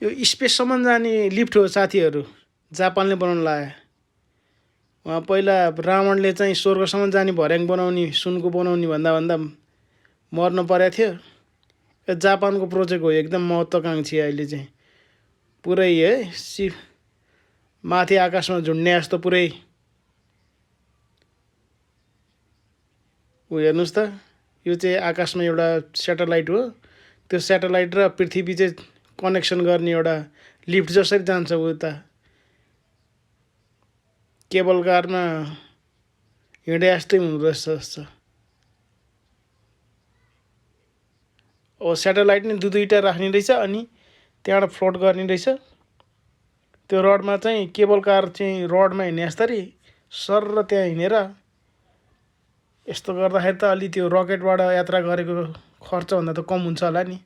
यो स्पेससम्म जाने लिफ्ट हो साथीहरू, जापानले बनाउन लायो। उहाँ पहिला रावणले चाहिँ स्वर्गसम्म जाने भर्याङ बनाउने, सुनको बनाउने भन्दा मर्न परेको थियो। यो जापानको प्रोजेक्ट हो, एकदम महत्त्वकाङ्क्षी। अहिले चाहिँ पुरै है माथि आकाशमा झुन्ड्ने जस्तो पुरै हेर्नुहोस् त, यो चाहिँ आकाशमा एउटा स्याटेलाइट हो। त्यो स्याटेलाइट र पृथ्वी चाहिँ कनेक्सन गर्ने एउटा लिफ्ट जसरी जान्छ उता केबल कारमा हिँडे जस्तै हुँदो रहेछ जस्तो। अब स्याटेलाइट नै दुईवटा राख्ने रहेछ, अनि त्यहाँबाट फ्लोट गर्ने रहेछ। त्यो रडमा चाहिँ केबल कार चाहिँ रडमा हिँड्ने जस्तरी सर र त्यहाँ हिँडेर यस्तो गर्दाखेरि त अलि त्यो रकेटबाट यात्रा गरेको खर्चभन्दा त कम हुन्छ होला नि।